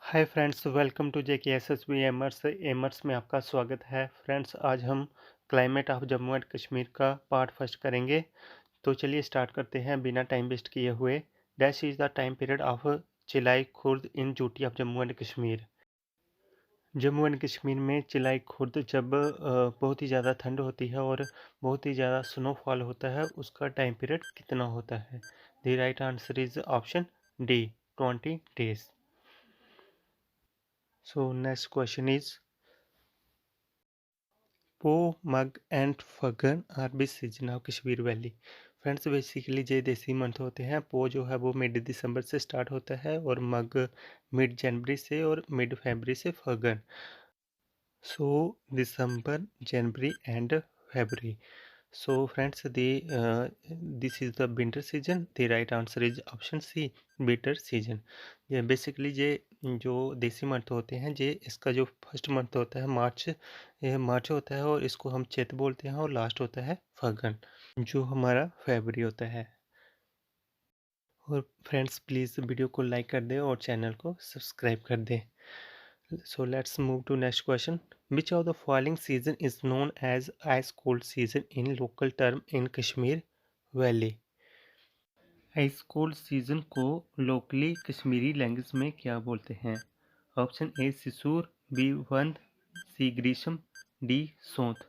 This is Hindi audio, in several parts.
Hi friends, welcome to JKSSB aimers में आपका स्वागत है। फ्रेंड्स, आज हम climate of Jammu and Kashmir का पार्ट फर्स्ट करेंगे। तो चलिए स्टार्ट करते हैं बिना टाइम वेस्ट किए हुए। Dash is the time period of Chillai Khurd in duty of Jammu and Kashmir. Jammu and Kashmir में चिलाई खुर्द जब बहुत ही ज़्यादा ठंड होती है और बहुत ही ज़्यादा स्नोफॉल होता है, उसका टाइम पीरियड कितना होता है? The right answer is option D, 20 days। So next question is Poh, Magh and Phagun are the season of Kashmir valley. Friends, basically जो देसी मंथ होते हैं, पो जो है वो मिड दिसंबर से स्टार्ट होता है और मग मिड जनवरी से और मिड फरवरी से Phagun. So December, January and February. So friends, this is the winter season. The right answer is option C, winter season। ये बेसिकली ये जो देसी मंथ होते हैं, ये इसका जो फर्स्ट मंथ होता है मार्च, ये मार्च होता है और इसको हम चैत बोलते हैं, और लास्ट होता है फगन जो हमारा फरवरी होता है। और फ्रेंड्स, प्लीज़ वीडियो को लाइक कर दें और चैनल को सब्सक्राइब कर दें। So let's move to next question. Which of the following season is known as ice cold season in local term in Kashmir Valley? Ice cold season को लोकली कश्मीरी लैंग्वेज में क्या बोलते हैं? Option A Shishur, B Wand, C Grishm, D Sont.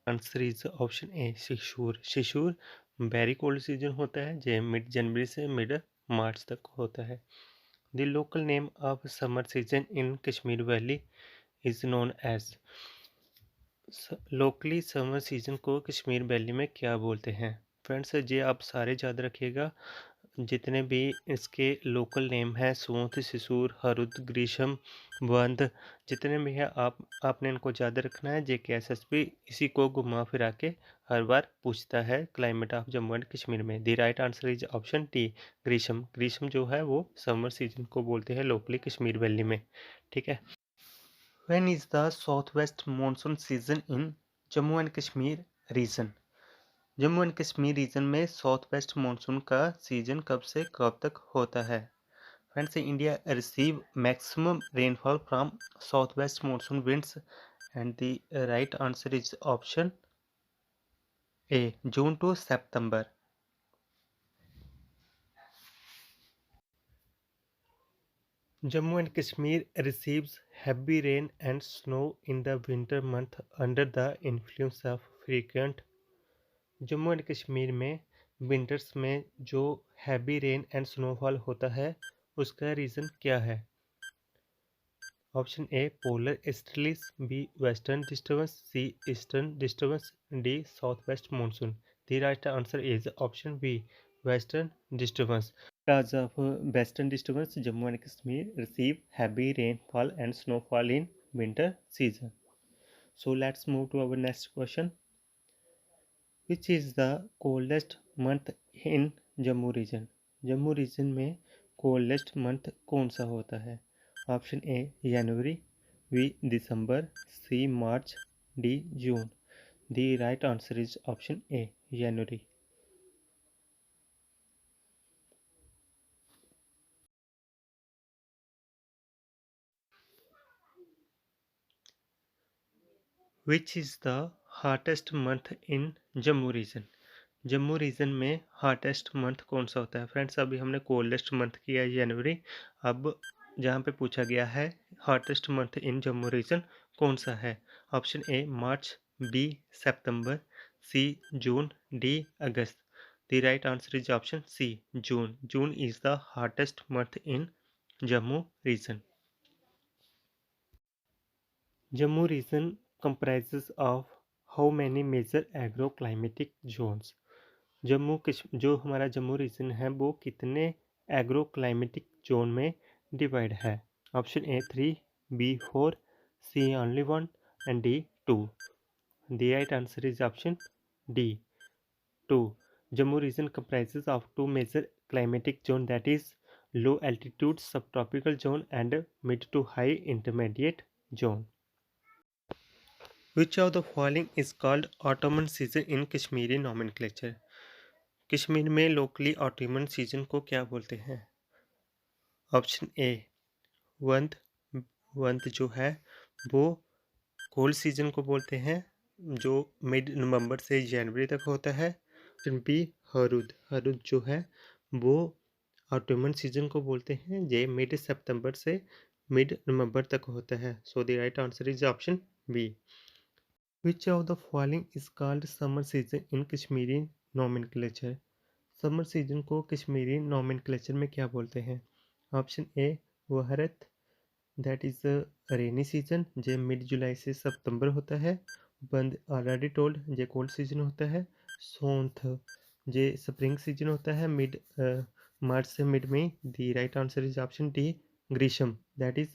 Answer is option A Shishur. Shishur very cold season होता है, जो मिड जनवरी से मिड मार्च तक होता है। The local name of summer season in Kashmir valley is known as. Locally summer season को कश्मीर वैली में क्या बोलते हैं? फ्रेंड्स, ये आप सारे याद रखिएगा। जितने भी इसके लोकल नेम हैं, सोंत, सिसूर, हरुद, ग्रीष्म, वंद, जितने भी हैं, आपने इनको याद रखना है। JKSSB इसी को घुमा फिरा के हर बार पूछता है climate of Jammu and Kashmir में। The right answer is option T, Grishm. Grishm जो है वो समर सीजन को बोलते हैं लोकली कश्मीर वैली में। ठीक है। When is the southwest monsoon season in Jammu and Kashmir region? Jammu and Kashmir region में साउथ वेस्ट मानसून का सीजन कब से कब तक होता है? Friends, India receive maximum rainfall from south west monsoon winds and the right answer is option A, June to September. Jammu and Kashmir receives heavy rain and snow in the winter month under the influence of frequent। Jammu and Kashmir में विंटर्स में जो हैवी रेन एंड स्नोफॉल होता है, उसका रीज़न क्या है? Option A polar easterlies, B western disturbance, C eastern disturbance, D south west monsoon. The right answer is option B, western disturbance. Because of western disturbance, Jammu and Kashmir receive heavy rainfall and snowfall in winter season. So let's move to our next question. Which is the coldest month in Jammu region? Jammu region में कोल्डेस्ट मंथ कौन सा होता है? Option A January, B December, C March, D June. The right answer is option A January. Which is the hottest month in Jammu region? Jammu region में हॉटेस्ट मंथ कौन सा होता है? फ्रेंड्स, अभी हमने कोल्डेस्ट मंथ किया है जनवरी। अब जहाँ पे पूछा गया है hottest month in Jammu region कौन सा है? Option A March, B September, C June, D August. The right answer is option C, June. June is the hottest month in Jammu region. Jammu region comprises of how many major agroclimatic zones? जो हमारा जम्मू रीजन है वो कितने एग्रोक्लाइमेटिक जोन में डिवाइड है? Option A 3, B 4, C only 1 and D 2। The right answer is option D 2। Jammu region comprises of two major climatic zone, that is low altitude subtropical zone and mid to high intermediate zone। Which of the following is called autumn season in Kashmiri nomenclature? Kashmir में लोकली ऑटमन सीजन को क्या बोलते हैं? ऑप्शन ए वंत वंत जो है वो कोल्ड सीजन को बोलते हैं, जो मिड नवंबर से जनवरी तक होता है। ऑप्शन बी हरुद हरुद जो है वो ऑटोमन सीजन को बोलते हैं, ये मिड सितंबर से मिड नवंबर तक होता है। So the right answer is option B. Which of the following is called summer season in Kashmiri nomenclature? Summer season को कश्मीरी नोमेनक्लेचर में क्या बोलते हैं? Option A Wahrat, that is rainy season, जे मिड जुलाई से सितंबर होता है। बंद ऑलरेडी टोल्ड, जे कोल्ड सीजन होता है। सोंथ, जे स्प्रिंग सीजन होता है मिड मार्च से मिड मई। The right answer is option D ग्रीष्म, दैट इज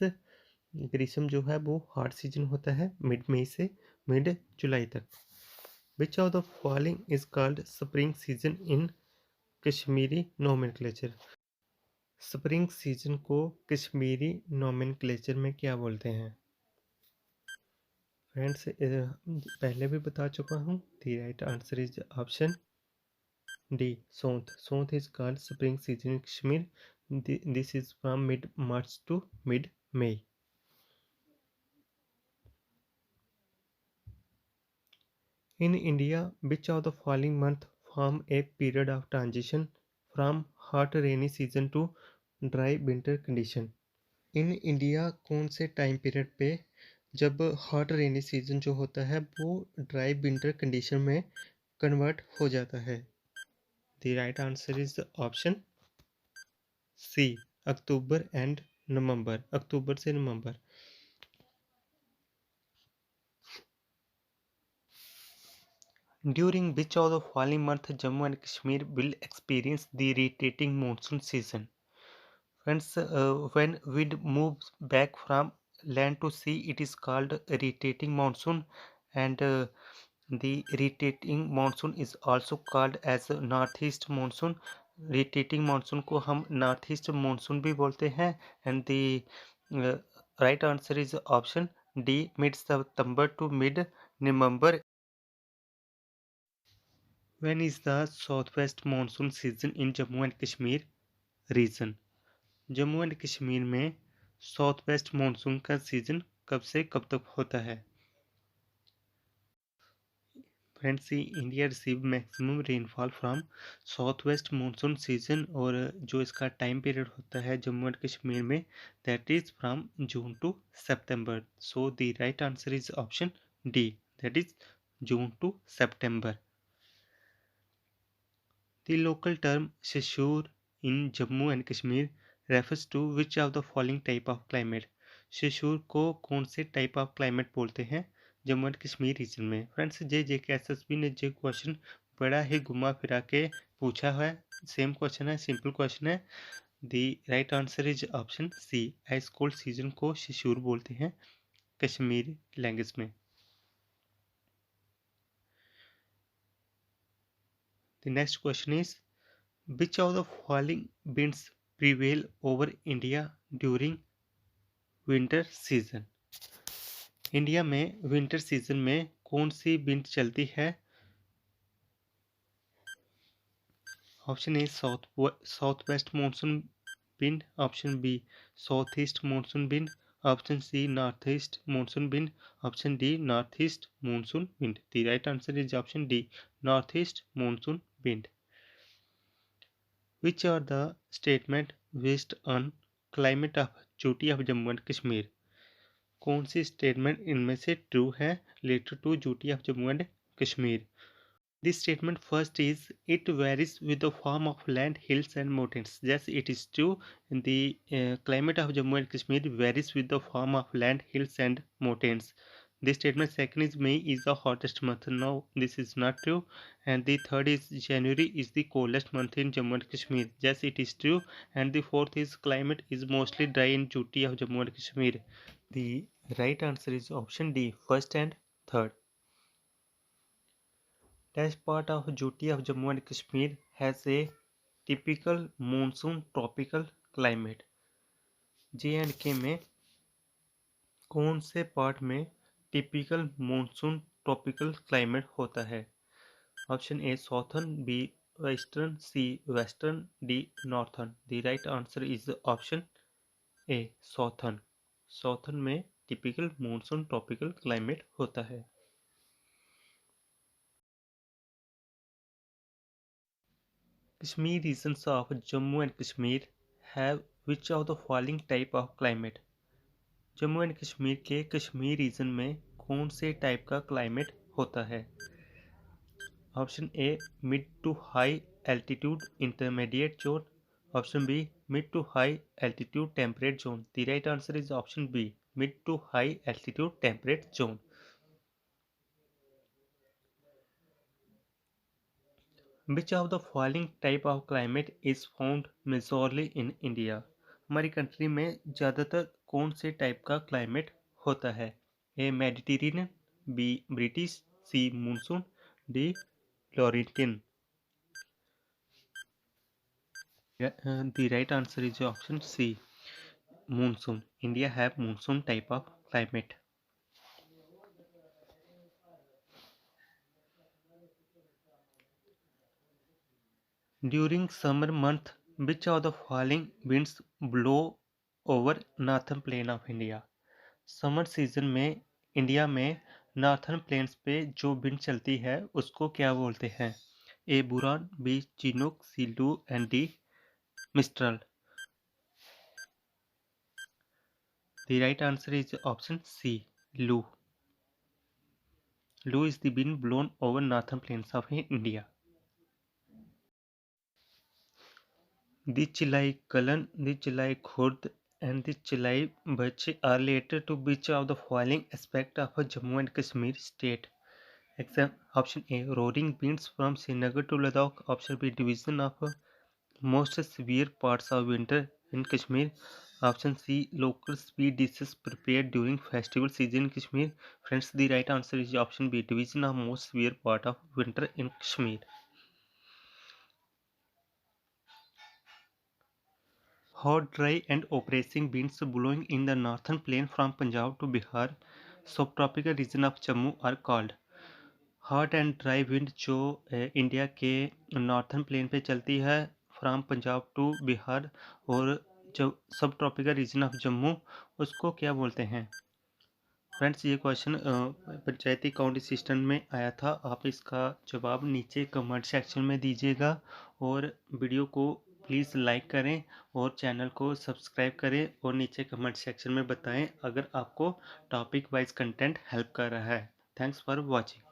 ग्रीष्म जो है वो हॉट सीजन होता है मिड मई से मिड जुलाई तक। विच of the following is called spring season in Kashmiri nomenclature? Spring season को कश्मीरी नोमेनक्लेचर में क्या बोलते हैं? फ्रेंड्स पहले भी बता चुका हूँ, the right answer is option D Sonth. Sonth is called spring season in Kashmir, this is from mid March to mid May. In India, which of the following months form a period of transition from hot rainy season to dry winter condition? In India कौन से टाइम पीरियड पे जब हॉट रेनी सीजन जो होता है वो ड्राई विंटर कंडीशन में कन्वर्ट हो जाता है? The right answer is option C October and November, अक्टूबर से नवंबर। During which of the following month Jammu and Kashmir will experience the rotating monsoon season? Friends, when wind moves back from land to sea, it is called rotating monsoon, and the rotating monsoon is also called as northeast monsoon. Rotating monsoon को हम northeast monsoon भी बोलते हैं, and the uh, right answer is option D, mid September to mid November. When is the southwest monsoon season in Jammu and Kashmir region? Jammu and Kashmir में साउथ वेस्ट मानसून का सीजन कब से कब तक होता है? Friends, India receive maximum rainfall from south west monsoon season, और जो इसका टाइम पीरियड होता है जम्मू एंड कश्मीर में, that is from June to September. So the right answer is option D, that is June to September. The local term Shishur in Jammu and Kashmir refers to which of the following type of climate? शिशुर को कौन से टाइप ऑफ क्लाइमेट बोलते हैं जम्मू एंड कश्मीर रीजन में? फ्रेंड्स, JKSSB ने जो क्वेश्चन बड़ा ही घुमा फिरा के पूछा है, सेम क्वेश्चन है, सिंपल क्वेश्चन है। The right answer is option C, ice cold season को शिशुर बोलते हैं कश्मीरी लैंग्वेज में। The next question is, which of the following winds prevail over India during winter season? India में विंटर सीजन में कौन सी विंड चलती है? Option A south west monsoon wind, option B south east monsoon wind, option C north east monsoon wind, option D north east monsoon wind. The right answer is option D north east monsoon wind. Which are the statement based on climate of duty of Jammu and Kashmir? कौन सी स्टेटमेंट इनमें से ट्रू है related to duty of Jammu and Kashmir? This statement first is it varies with the form of land, hills and mountains. Yes, it is true. The climate of Jammu and Kashmir varies with the form of land, hills and mountains. This statement second is May is the hottest month. No, this is not true. And the third is January is the coldest month in Jammu and Kashmir. Yes, it is true. And the fourth is climate is mostly dry in duty of Jammu and Kashmir. The right answer is option D, first and third. That part of duty of Jammu and Kashmir has a typical monsoon tropical climate. J&K में कौन से पार्ट में टिपिकल मॉनसून ट्रॉपिकल क्लाइमेट होता है? Option A southern, B western, C western, D northern. The right answer is option A southern, southern में टिपिकल मॉनसून ट्रॉपिकल क्लाइमेट होता है। Kashmir regions of Jammu and Kashmir have which of the following type of climate. Jammu and Kashmir के कश्मीर रीजन में कौन से टाइप का क्लाइमेट होता है। Option A mid to high altitude intermediate zone, option B mid to high altitude temperate zone. The right answer is option B mid to high altitude temperate zone. Which of the following type of climate is found majorly in India? हमारी कंट्री में ज़्यादातर कौन से टाइप का क्लाइमेट होता है। A Mediterranean, B British, C monsoon, D Laurentian. The right answer is option C, monsoon. India have monsoon type of climate. During summer month, which of the following winds blow over northern plain of India? Summer season में इंडिया में नॉर्थर्न प्लेन्स पे जो विंड चलती है उसको क्या बोलते हैं। ए बुरान, बी चिनूक, सी लू and D mistral. The right answer is option C, Lu. Lu is the wind blown over northern plains of India. The Chilai Kalan, the Chilai Khurd, and the Chilai Bach are related to which of the following aspect of Jammu and Kashmir state? Option A, roaring winds from Srinagar to Ladakh. Option B, division of most severe parts of winter in Kashmir. Option C, local sweet dishes prepared during festival season in Kashmir. Friends, the right answer is option B, division of most severe part of winter in Kashmir. Hot, dry and oppressing winds blowing in the northern plain from Punjab to Bihar, subtropical region of Jammu are called। Hot and dry wind जो इंडिया के नॉर्थर्न प्लेन पे चलती है फ्रॉम पंजाब टू बिहार और जो सब ट्रॉपिकल रीजन ऑफ जम्मू, उसको क्या बोलते हैं। फ्रेंड्स, ये क्वेश्चन पंचायती काउंटी सिस्टम में आया था। आप इसका जवाब नीचे कमेंट सेक्शन में दीजिएगा और वीडियो को प्लीज़ लाइक करें और चैनल को सब्सक्राइब करें और नीचे कमेंट सेक्शन में बताएं अगर आपको टॉपिक वाइज कंटेंट हेल्प कर रहा है। Thanks for watching.